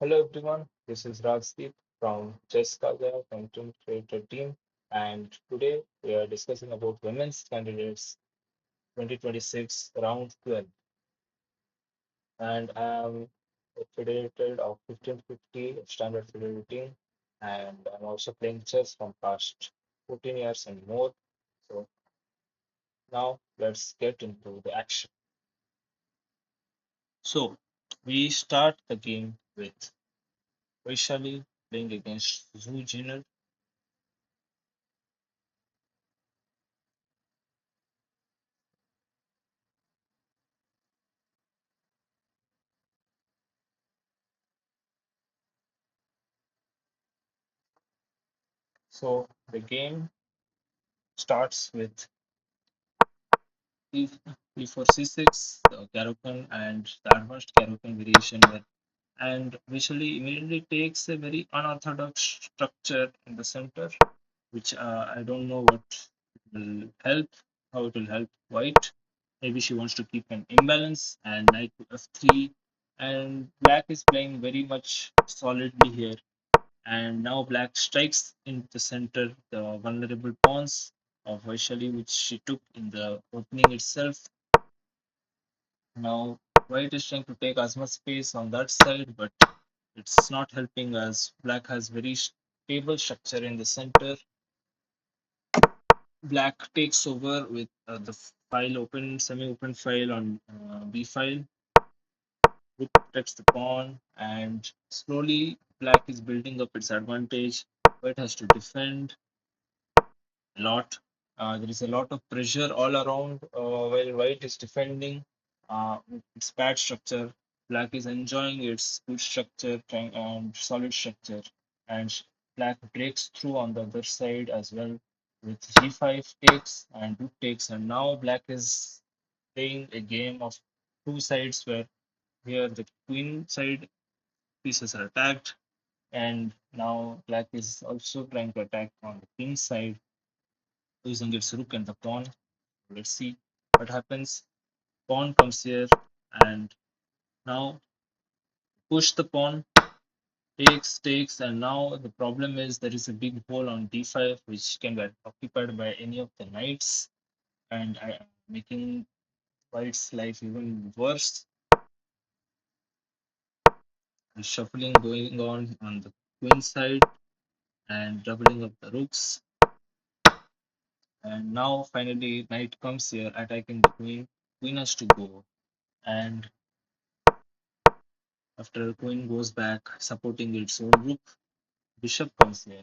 Hello everyone, this is Rajdeep from Gaja Content Creator Team, and today we are discussing about women's candidates 2026 round 12. And I am a federated of 1550 standard federating, and I'm also playing chess from past 14 years and more. So now let's get into the action. So we start the game with Vaishali playing against Zhu Jiner. So the game starts with e e4 c6, the Karukan and the advanced Karukan variation where and visually immediately takes a very unorthodox structure in the center, which I don't know what will help, how it will help white. Maybe she wants to keep an imbalance and knight to f3, and black is playing very much solidly here. And now black strikes in the center the vulnerable pawns of Vaishali, which she took in the opening itself. Now white is trying to take as much space on that side, but it's not helping as black has very stable structure in the center. Black takes over with the file open, semi-open file on B file. Rook protects the pawn, and slowly black is building up its advantage. White has to defend a lot. There is a lot of pressure all around while white is defending its bad structure. Black is enjoying its good structure and solid structure, and black breaks through on the other side as well with g5 takes and rook takes. And now black is playing a game of two sides where here the queen side pieces are attacked, and now black is also trying to attack on the king side using its rook and the pawn. Let's see what happens. Pawn comes here, and now push the pawn, takes, and now the problem is there is a big hole on d5 which can be occupied by any of the knights, and making white's life even worse. The shuffling going on the queen side and doubling up the rooks. And now finally knight comes here attacking the queen. Queen has to go, and after queen goes back supporting its own rook, bishop comes here.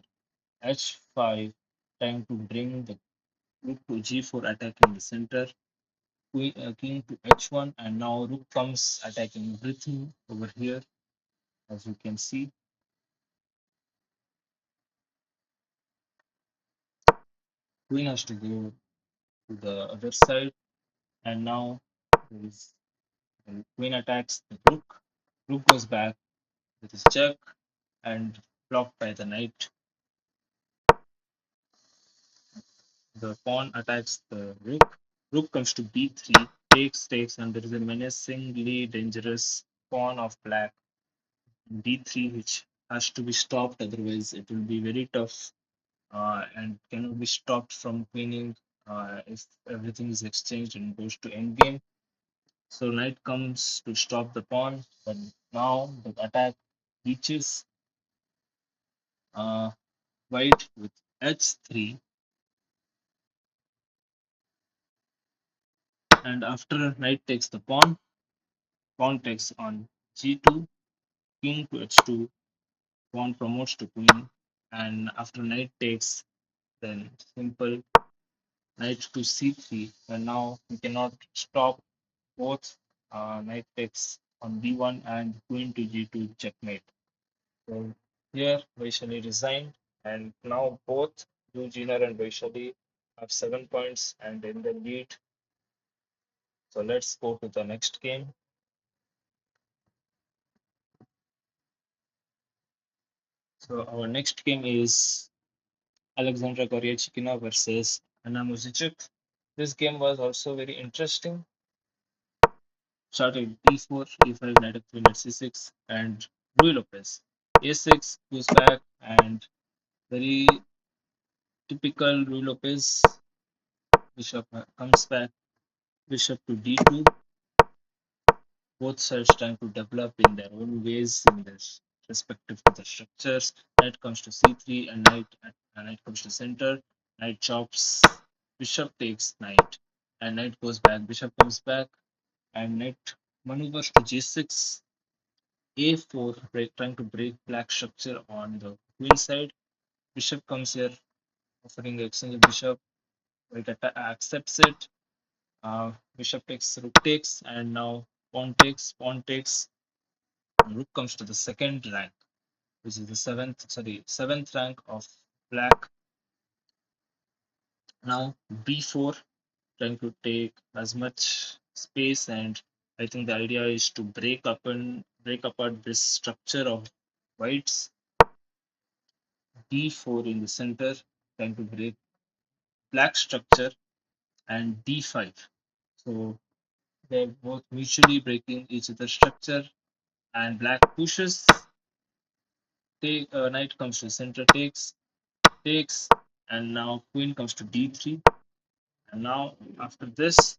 h5, trying to bring the rook to g4 attacking the center. Queen, king to h1, and now rook comes attacking everything over here. As you can see, queen has to go to the other side, and now there is queen attacks the rook. Rook goes back with his check and blocked by the knight. The pawn attacks the rook. Rook comes to b3, takes, and there is a menacingly dangerous pawn of black in d3, which has to be stopped. Otherwise, it will be very tough and cannot be stopped from queening if everything is exchanged and goes to endgame. So knight comes to stop the pawn, but now the attack reaches uh, white with h3, and after knight takes the pawn, pawn takes on g2, king to h2, pawn promotes to queen, and after knight takes, then simple knight to c3, and now we cannot stop both knight takes on b1 and queen to g2 checkmate. So here Vaishali resigned, and now both Zhu Jiner and Vaishali have 7 points and in the lead. So let's go to the next game. So our next game is Aleksandra Goryachkina versus Anna Muzychuk. This game was also very interesting. Started d4, e5, knight f3, knight c6, and Rui Lopez. A6 goes back, and very typical Rui Lopez. Bishop comes back. Bishop to D2. Both sides trying to develop in their own ways in their respective to the structures. Knight comes to C3, and knight comes to center. Knight chops. Bishop takes knight, and knight goes back. Bishop comes back, and knight maneuvers to G6. A4, trying to break black structure on the queen side. Bishop comes here, offering the exchange of bishop. White accepts it. Bishop takes, rook takes, and now pawn takes. Rook comes to the second rank, which is the seventh rank of black. Now b4, trying to take as much space, and I think the idea is to break apart this structure of whites. d4 in the center, trying to break black structure, and d5. So they're both mutually breaking each other's structure, and black pushes. Knight comes to center, takes, and now queen comes to d3. And now after this,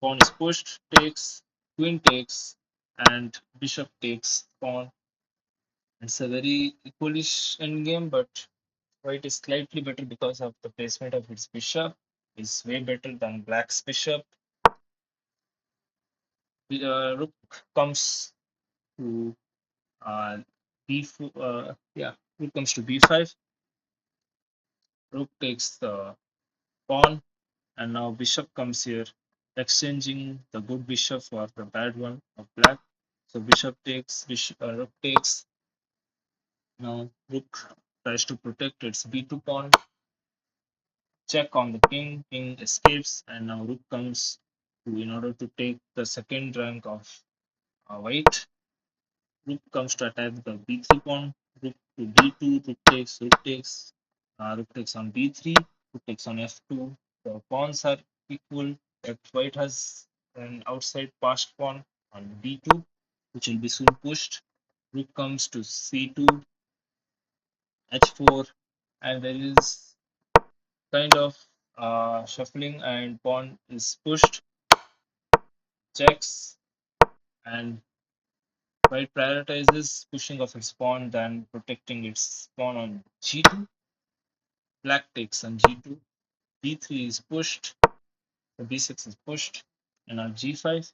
pawn is pushed, takes, queen takes, and bishop takes pawn. It's a very equalish endgame, but white is slightly better because of the placement of its bishop. Is way better than black's bishop. Rook comes to b4. Rook comes to b5. Rook takes the pawn, and now bishop comes here, exchanging the good bishop for the bad one of black. So rook takes. Now rook tries to protect its b2 pawn. Check on the king. King escapes, and now rook comes in order to take the second rank of white. Rook comes to attack the b3 pawn. Rook to d2. Rook takes on b3. Rook takes on f2. The pawns are equal. That white has an outside passed pawn on d2, which will be soon pushed. Rook comes to c2, h4, and there is kind of shuffling, and pawn is pushed. Checks, and white prioritizes pushing of its pawn than protecting its pawn on g2. Black takes on g2. d3 is pushed. The b6 is pushed. And on g5,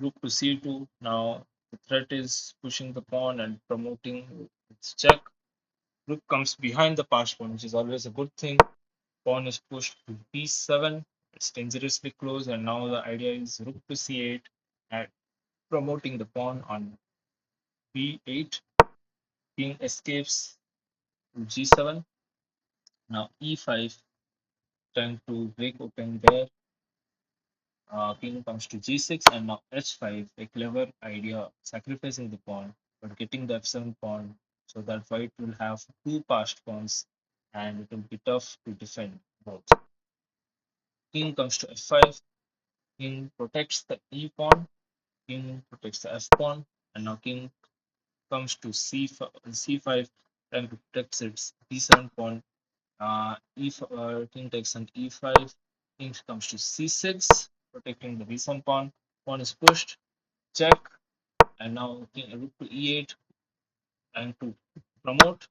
rook to c2. Now the threat is pushing the pawn and promoting its check. Rook comes behind the passed pawn, which is always a good thing. Pawn is pushed to b7. It's dangerously close, and now the idea is rook to c8 and promoting the pawn on b8. King escapes to g7. Now e5, trying to break open there. King comes to g6, and now h5, a clever idea, sacrificing the pawn but getting the f7 pawn so that white will have two passed pawns and it will be tough to defend both. King comes to f5. King protects the e pawn. King protects the f pawn, and now king comes to c5, trying to protect its b7 pawn. King takes on e5. King comes to c6, protecting the b7 pawn. Pawn is pushed. Check, and now king rook to e8, trying to promote.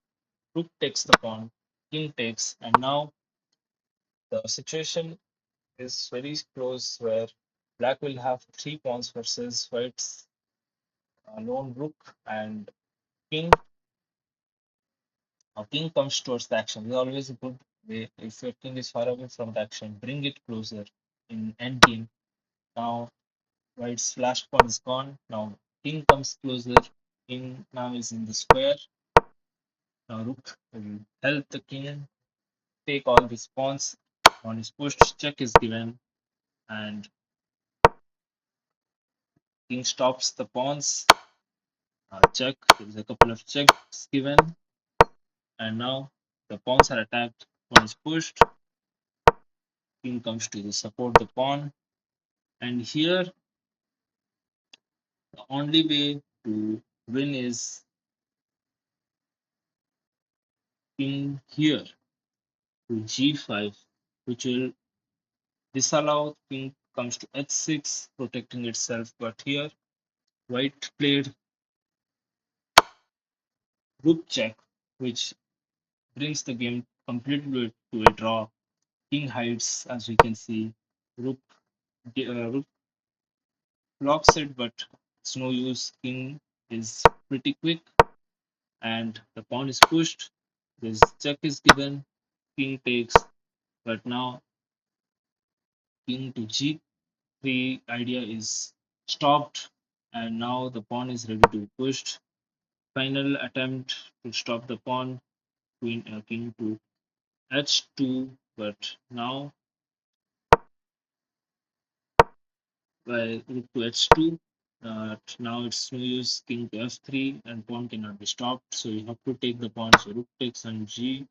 Rook takes the pawn. King takes, and now the situation is very close where black will have three pawns versus white's lone rook and king. Now king comes towards the action. This is always a good way. If your king is far away from the action, bring it closer in endgame. Now white's flash pawn is gone. Now king comes closer. King now is in the square. Now rook will help the king take all these pawns. Pawn is pushed, check is given, and king stops the pawns. Check. There is a couple of checks given, and now the pawns are attacked. Pawn is pushed. King comes to support the pawn, and here the only way to win is king here to g5, which will disallow king comes to h6, protecting itself. But here, white played rook check, which brings the game completely to a draw. King hides, as we can see. Rook, rook blocks it, but it's no use. King is pretty quick, and the pawn is pushed. This check is given. King takes, but now king to g3 idea is stopped, and now the pawn is ready to be pushed. Final attempt to stop the pawn, king to h2, but now by rook to h2. Now it's no use king to f3 and pawn cannot be stopped, so you have to take the pawn. So rook takes on g2,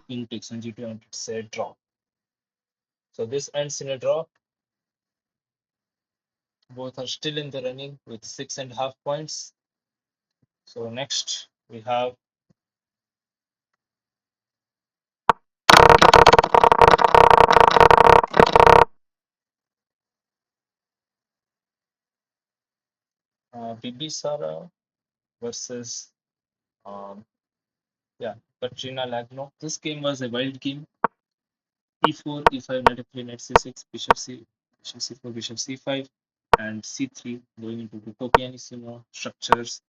king takes on g2, and it's a draw. So this ends in a draw. Both are still in the running with 6.5 points. So next we have Bibisara versus um, yeah Kateryna Lagno. This game was a wild game. E4, e5, knight f3, knight c6, bishop c4, bishop c5, and c3 going into the pianissimo structures.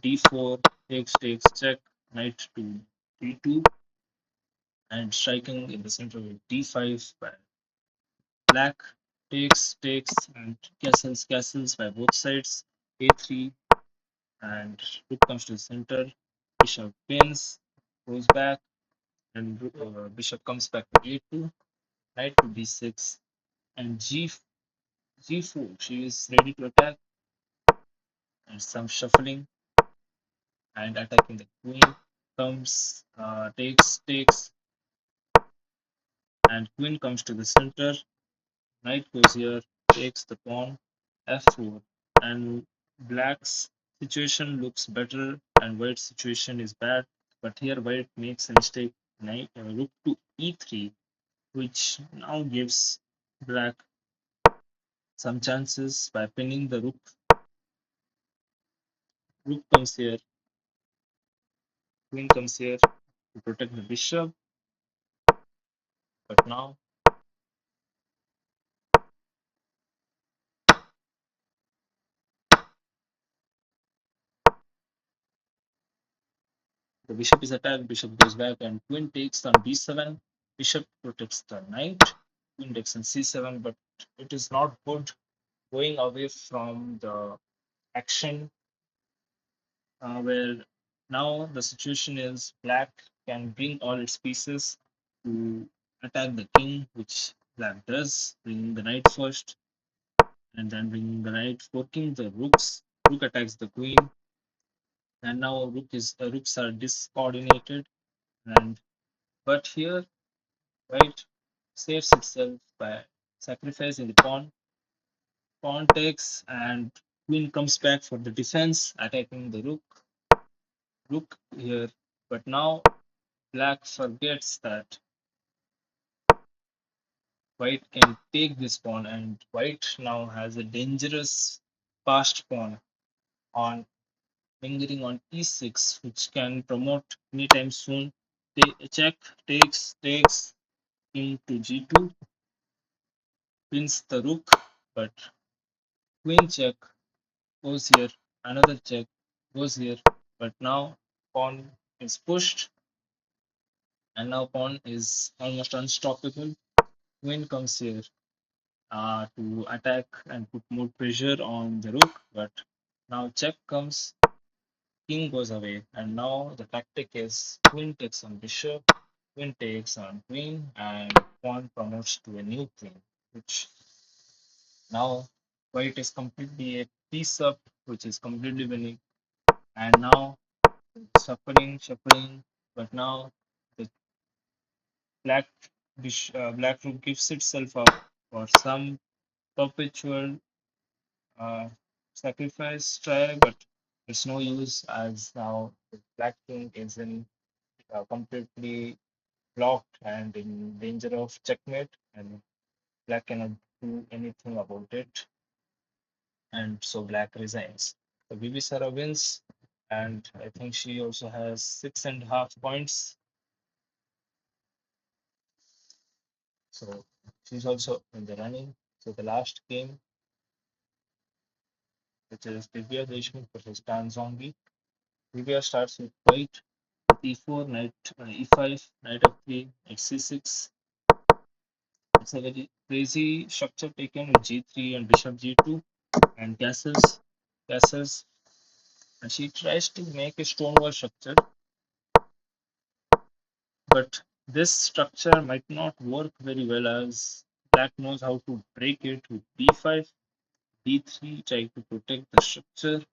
d4, takes, check, knight to d2, and striking in the center with d5 by black. Takes, and castles by both sides. a3, and rook comes to the center. Bishop pins, goes back, and bishop comes back to a2, knight to d6, and g4. She is ready to attack, and some shuffling and attacking the queen. Comes, takes, and queen comes to the center. Knight goes here, takes the pawn, f4, and black's situation looks better, and white's situation is bad. But here white makes a mistake. Rook to e3, which now gives black some chances by pinning the rook. Rook comes here, queen comes here to protect the bishop. But now the bishop is attacked, bishop goes back, and queen takes on b7. Bishop protects the knight, queen takes on c7, but it is not good going away from the action where now the situation is black can bring all its pieces to attack the king, which black does, bringing the knight first, and then bringing the knight, forking the rooks. Rook attacks the queen, and now rooks are discoordinated, and but here white saves itself by sacrificing the pawn. Pawn takes, and queen comes back for the defense, attacking the rook. Rook here, but now black forgets that white can take this pawn, and white now has a dangerous passed pawn on lingering on e6, which can promote anytime soon. Check, takes, king to g2, pins the rook, but queen check goes here, another check goes here, but now pawn is pushed, and now pawn is almost unstoppable. Queen comes here to attack and put more pressure on the rook, but now check comes, king goes away, and now the tactic is queen takes on bishop, queen takes on queen, and pawn promotes to a new queen, which now white is completely a piece up, which is completely winning, and now shuffling, but now the black black rook gives itself up for some perpetual uh, sacrifice try, but It's no use as now the black king is in completely blocked and in danger of checkmate, and black cannot do anything about it, and so black resigns. So Bibisara wins, and I think she also has 6.5 points. So she's also in the running. So the last game, which is Divya Deshmukh versus Dan Zongi. Divya starts with white, with e4, knight e5, knight f3, knight c6. It's a very crazy structure taken with g3 and bishop g2 and castles, and she tries to make a stonewall structure, but this structure might not work very well as black knows how to break it with b5, d3, trying to protect the structure.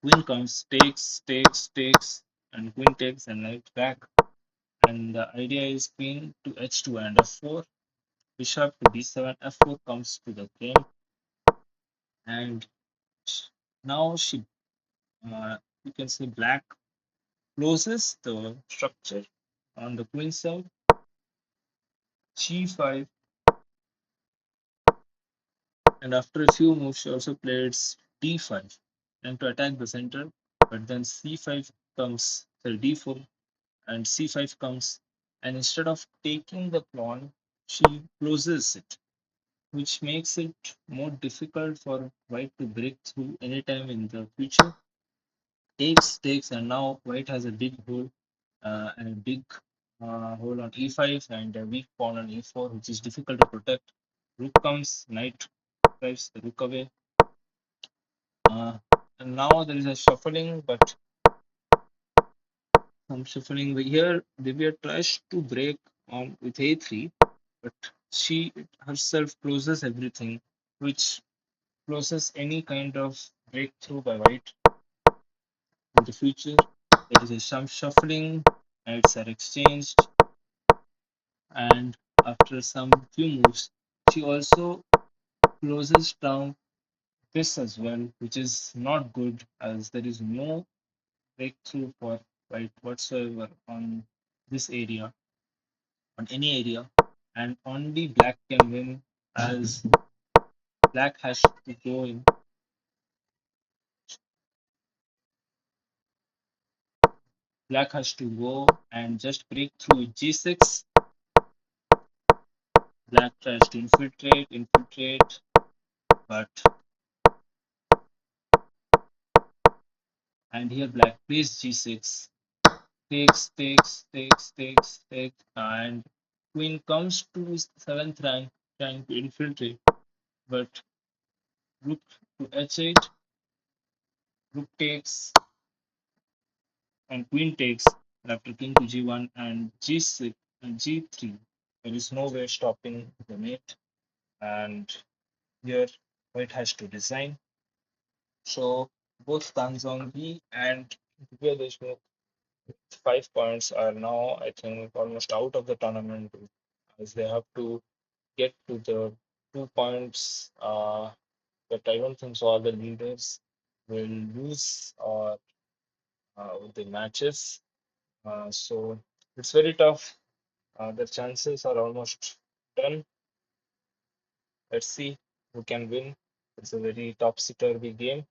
Queen comes, takes, and queen takes and knight back. And the idea is queen to h2 and f4, bishop to d7, f4 comes to the game, and now you can say black closes the structure on the queen side, g5, and after a few moves, she also plays d5 and to attack the center, but then c5 comes, sorry, d4, and c5 comes, and instead of taking the pawn, she closes it, which makes it more difficult for white to break through anytime in the future. Takes, and now white has a big hole and a big hole on e5 and a weak pawn on e4, which is difficult to protect. Rook comes, knight drives the rook away. Uh, and now there is a shuffling, but some shuffling here. Divya tries to break on with a3, but she herself closes everything, which closes any kind of breakthrough by white in the future. There is a some shuffling, knights are exchanged, and after some few moves, she also closes down this as well, which is not good as there is no breakthrough for white whatsoever on this area, on any area, and only black can win as black has to go in. Black has to go and just break through with g6. Black tries to infiltrate, but and here black plays g6, takes, and queen comes to seventh rank, trying to infiltrate, but rook to h8, rook takes, and queen takes, and after king to g1 and g6 and g3, there is no way stopping the mate, and here white has to resign. So both Tanzongyi and Divya 5 points are now, I think, almost out of the tournament as they have to get to the 2 points. But I don't think so. All the leaders will lose with the matches. So it's very tough. The chances are almost done. Let's see who can win. It's a very topsy-turvy game.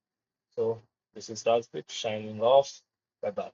So this is Rajbit shining off. Bye bye.